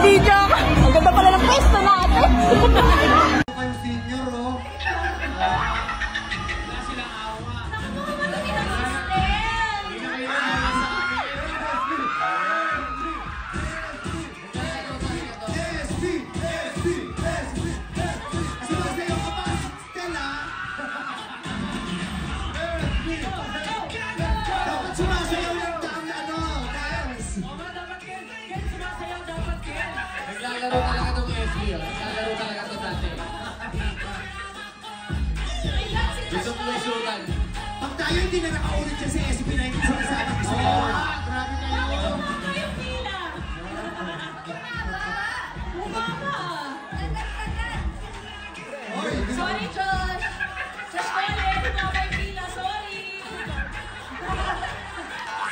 video. Ang ganda pala ng pwesto natin. Ang senior, oh. Wala silang awa. Sumasayaw ka ba, Stella? Dapat sumasayaw yung dance. Dapat Ken sumasayaw, dapat Ken. Naglalaro talaga itong SB, naglalaro talaga ito dati. Gusto ko yung sultan. Pag tayo hindi na nakaulit siya sa SB na hindi sinasabi ko sa'yo. Grabe kayo. Yung pila. Bumaba. Sorry, Josh. Sa scholar, bumaba yung pila. Sorry.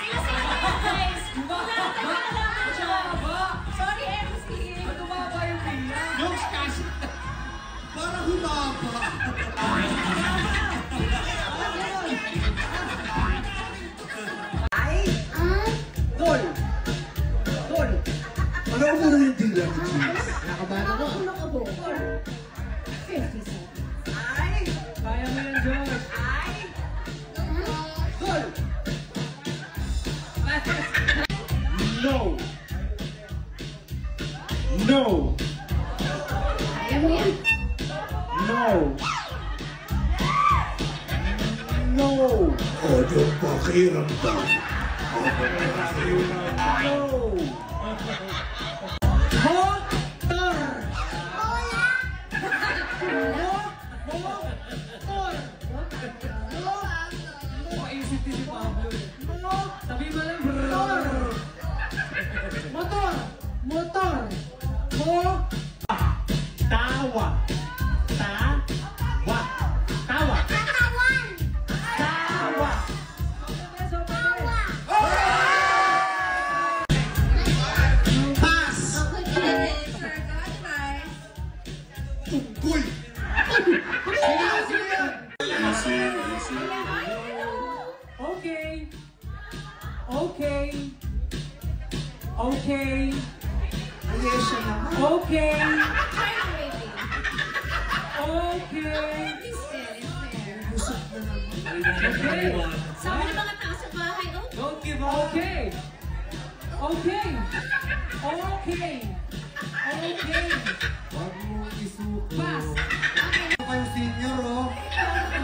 Sila guys. Sorry, MC. Bumaba yung pila. Yung kasi. Parang humaba. Tol! Ano mo rin yung dila ni Cheese? Nakabana mo? Kaya mo yan, Josh! Tol! No! No! No! No! Ano pakiramdam? No! Motor! Maisip din si Pablo. Sabi mo lang, motor! Motor! Motor! Tawa! Tawa! Tawa! Tawa! Pass! Tungkoy! Okay. Okay. Okay. Okay. Okay. Okay. Sabi ng mga tao sa bahay, oh. Don't give up. Okay. Okay. Okay. Okay. Wag mo isuko. Pass. Ako yung senior, oh.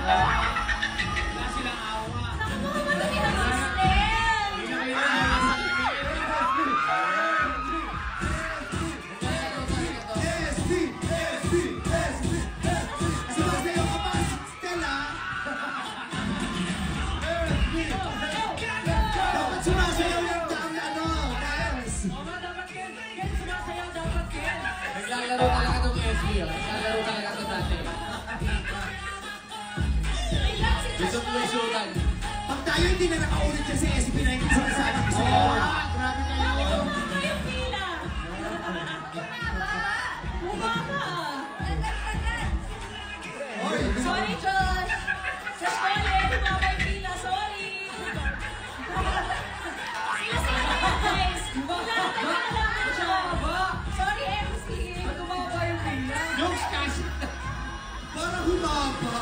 Wala silang awa. Nakuha mo ng hostel. Sumasayaw ka ba, Stella? Dapat sumasayaw yung dance. Dapat Ken sumasayaw, dapat Ken. Naglalaro talaga itong SB, naglalaro talaga ito dati. Gusto ko yung sultan. Pag tayo hindi na nakaulit siya sa SB na hindi sinasabi ko sa'yo. Grabe kayo. Yung pila. Bumaba. Sorry, Josh. Sa scholar, bumaba yung pila. Sorry. Sila guys. Sorry, MC. Bumaba yung pila. Yung kasi. Parang humaba.